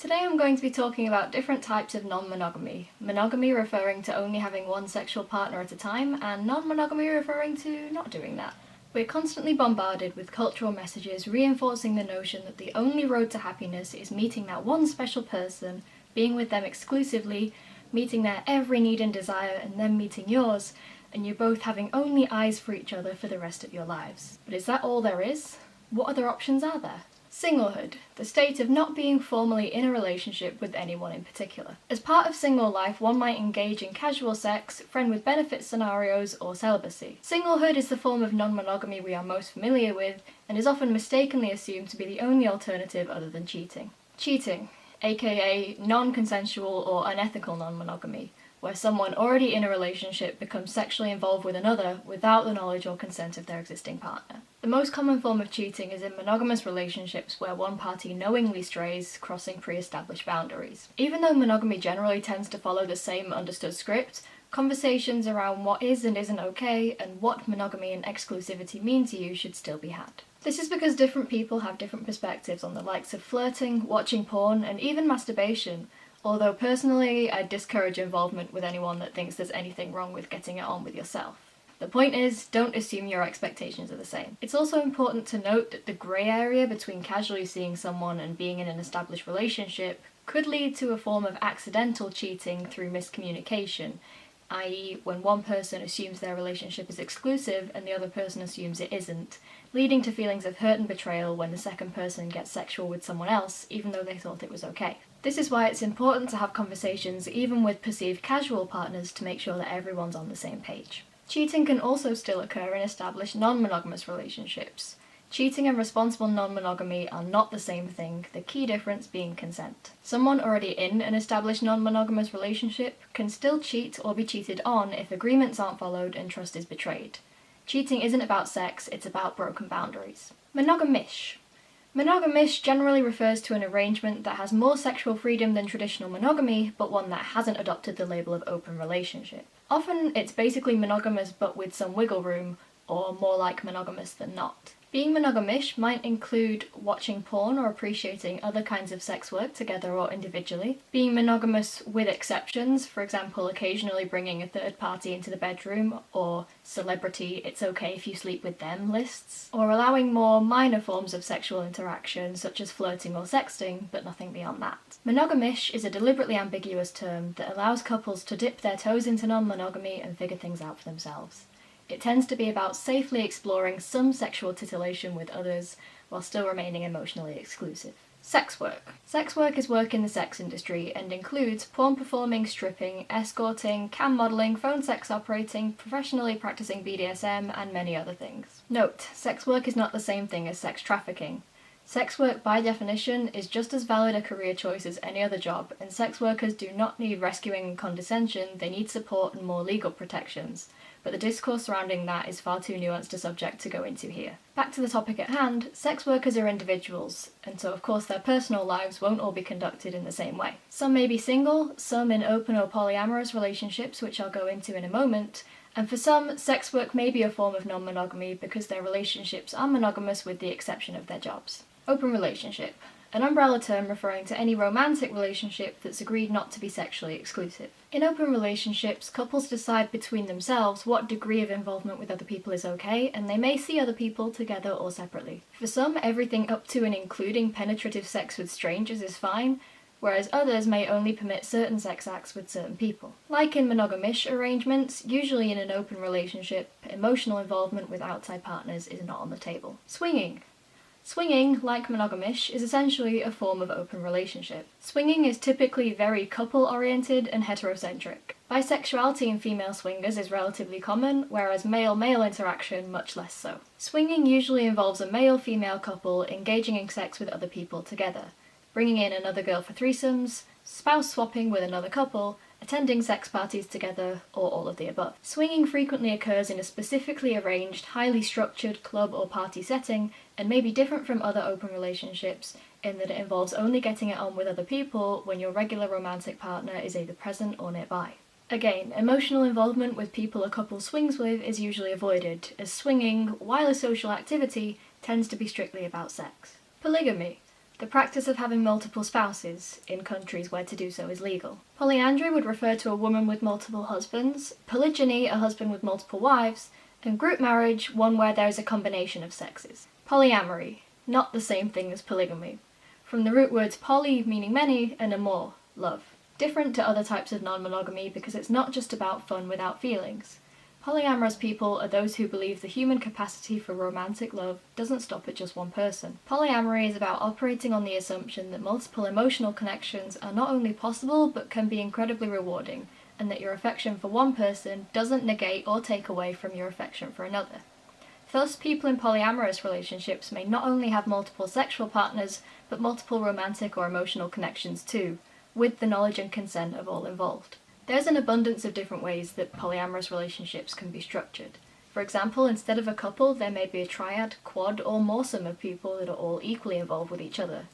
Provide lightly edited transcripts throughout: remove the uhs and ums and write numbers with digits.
Today I'm going to be talking about different types of non-monogamy. Monogamy referring to only having one sexual partner at a time, and non-monogamy referring to not doing that. We're constantly bombarded with cultural messages reinforcing the notion that the only road to happiness is meeting that one special person, being with them exclusively, meeting their every need and desire, and then meeting yours, and you both having only eyes for each other for the rest of your lives. But is that all there is? What other options are there? Singlehood, the state of not being formally in a relationship with anyone in particular. As part of single life, one might engage in casual sex, friend with benefits scenarios, or celibacy. Singlehood is the form of non-monogamy we are most familiar with, and is often mistakenly assumed to be the only alternative other than cheating. Cheating, aka non-consensual or unethical non-monogamy, where someone already in a relationship becomes sexually involved with another without the knowledge or consent of their existing partner. The most common form of cheating is in monogamous relationships where one party knowingly strays, crossing pre-established boundaries. Even though monogamy generally tends to follow the same understood script, conversations around what is and isn't okay and what monogamy and exclusivity mean to you should still be had. This is because different people have different perspectives on the likes of flirting, watching porn, and even masturbation, although personally I discourage involvement with anyone that thinks there's anything wrong with getting it on with yourself. The point is, don't assume your expectations are the same. It's also important to note that the grey area between casually seeing someone and being in an established relationship could lead to a form of accidental cheating through miscommunication, i.e. when one person assumes their relationship is exclusive and the other person assumes it isn't, leading to feelings of hurt and betrayal when the second person gets sexual with someone else, even though they thought it was okay. This is why it's important to have conversations even with perceived casual partners to make sure that everyone's on the same page. Cheating can also still occur in established non-monogamous relationships. Cheating and responsible non-monogamy are not the same thing, the key difference being consent. Someone already in an established non-monogamous relationship can still cheat or be cheated on if agreements aren't followed and trust is betrayed. Cheating isn't about sex, it's about broken boundaries. Monogamish. Monogamish generally refers to an arrangement that has more sexual freedom than traditional monogamy, but one that hasn't adopted the label of open relationship. Often it's basically monogamous but with some wiggle room, or more like monogamous than not. Being monogamish might include watching porn or appreciating other kinds of sex work together or individually. Being monogamous with exceptions, for example occasionally bringing a third party into the bedroom, or celebrity it's okay if you sleep with them lists. Or allowing more minor forms of sexual interaction such as flirting or sexting, but nothing beyond that. Monogamish is a deliberately ambiguous term that allows couples to dip their toes into non-monogamy and figure things out for themselves. It tends to be about safely exploring some sexual titillation with others while still remaining emotionally exclusive. Sex work. Sex work is work in the sex industry and includes porn performing, stripping, escorting, cam modelling, phone sex operating, professionally practicing BDSM, and many other things. Note, sex work is not the same thing as sex trafficking. Sex work, by definition, is just as valid a career choice as any other job, and sex workers do not need rescuing and condescension, they need support and more legal protections. But the discourse surrounding that is far too nuanced a subject to go into here. Back to the topic at hand, sex workers are individuals, and so of course their personal lives won't all be conducted in the same way. Some may be single, some in open or polyamorous relationships, which I'll go into in a moment, and for some, sex work may be a form of non-monogamy because their relationships are monogamous with the exception of their jobs. Open relationship. An umbrella term referring to any romantic relationship that's agreed not to be sexually exclusive. In open relationships, couples decide between themselves what degree of involvement with other people is okay, and they may see other people together or separately. For some, everything up to and including penetrative sex with strangers is fine, whereas others may only permit certain sex acts with certain people. Like in monogamish arrangements, usually in an open relationship, emotional involvement with outside partners is not on the table. Swinging. Swinging, like monogamish, is essentially a form of open relationship. Swinging is typically very couple-oriented and heterocentric. Bisexuality in female swingers is relatively common, whereas male-male interaction much less so. Swinging usually involves a male-female couple engaging in sex with other people together, bringing in another girl for threesomes, spouse swapping with another couple, attending sex parties together, or all of the above. Swinging frequently occurs in a specifically arranged, highly structured club or party setting, and may be different from other open relationships in that it involves only getting it on with other people when your regular romantic partner is either present or nearby. Again, emotional involvement with people a couple swings with is usually avoided, as swinging, while a social activity, tends to be strictly about sex. Polygamy. the practice of having multiple spouses in countries where to do so is legal. Polyandry would refer to a woman with multiple husbands, polygyny a husband with multiple wives, and group marriage one where there is a combination of sexes. Polyamory, not the same thing as polygamy. From the root words poly meaning many and amor, love. Different to other types of non-monogamy because it's not just about fun without feelings. Polyamorous people are those who believe the human capacity for romantic love doesn't stop at just one person. Polyamory is about operating on the assumption that multiple emotional connections are not only possible but can be incredibly rewarding, and that your affection for one person doesn't negate or take away from your affection for another. Thus, people in polyamorous relationships may not only have multiple sexual partners, but multiple romantic or emotional connections too, with the knowledge and consent of all involved. There's an abundance of different ways that polyamorous relationships can be structured. For example, instead of a couple, there may be a triad, quad, or moresome of people that are all equally involved with each other.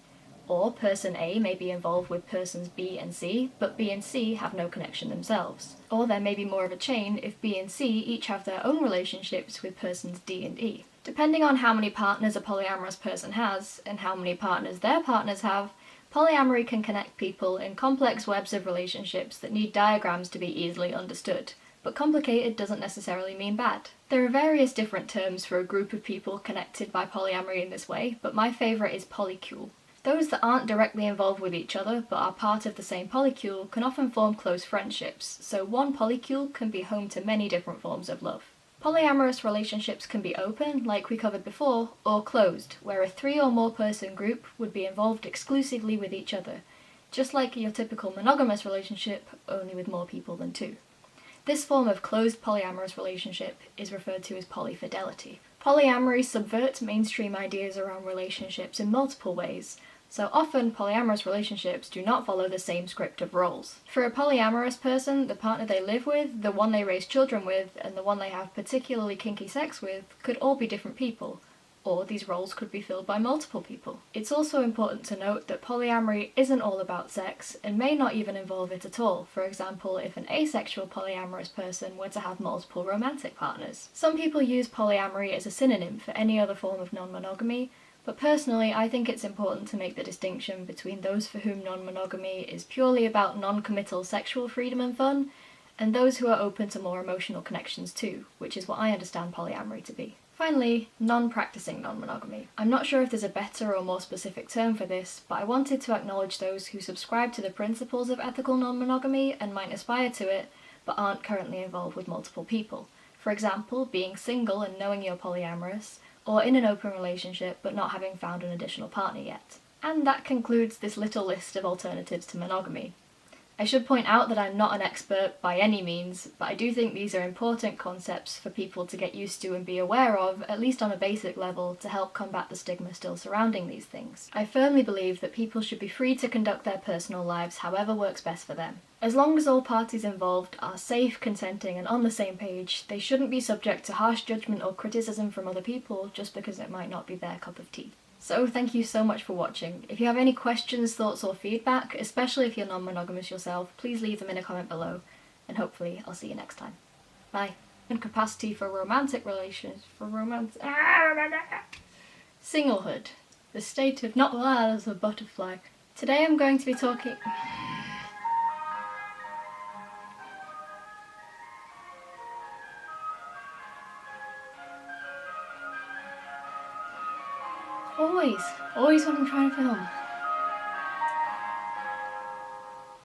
Or person A may be involved with persons B and C, but B and C have no connection themselves. Or there may be more of a chain if B and C each have their own relationships with persons D and E. Depending on how many partners a polyamorous person has, and how many partners their partners have, polyamory can connect people in complex webs of relationships that need diagrams to be easily understood, but complicated doesn't necessarily mean bad. There are various different terms for a group of people connected by polyamory in this way, but my favourite is polycule. Those that aren't directly involved with each other but are part of the same polycule can often form close friendships, so one polycule can be home to many different forms of love. Polyamorous relationships can be open, like we covered before, or closed, where a 3 or more person group would be involved exclusively with each other, just like your typical monogamous relationship, only with more people than 2. This form of closed polyamorous relationship is referred to as polyfidelity. Polyamory subverts mainstream ideas around relationships in multiple ways, so often polyamorous relationships do not follow the same script of roles. For a polyamorous person, the partner they live with, the one they raise children with, and the one they have particularly kinky sex with could all be different people, or these roles could be filled by multiple people. It's also important to note that polyamory isn't all about sex, and may not even involve it at all. For example, if an asexual polyamorous person were to have multiple romantic partners. Some people use polyamory as a synonym for any other form of non-monogamy, but personally I think it's important to make the distinction between those for whom non-monogamy is purely about non-committal sexual freedom and fun, and those who are open to more emotional connections too, which is what I understand polyamory to be. Finally, non-practicing non-monogamy. I'm not sure if there's a better or more specific term for this, but I wanted to acknowledge those who subscribe to the principles of ethical non-monogamy and might aspire to it, but aren't currently involved with multiple people. For example, being single and knowing you're polyamorous, or in an open relationship but not having found an additional partner yet. And that concludes this little list of alternatives to monogamy. I should point out that I'm not an expert by any means, but I do think these are important concepts for people to get used to and be aware of, at least on a basic level, to help combat the stigma still surrounding these things. I firmly believe that people should be free to conduct their personal lives however works best for them. As long as all parties involved are safe, consenting, and on the same page, they shouldn't be subject to harsh judgment or criticism from other people just because it might not be their cup of tea. So thank you so much for watching. If you have any questions, thoughts or feedback, especially if you're non-monogamous yourself, please leave them in a comment below, and hopefully I'll see you next time. Bye. And capacity for romantic relations, Singlehood, the state of not wild as a butterfly. Today I'm going to be talking... Always when I'm trying to film.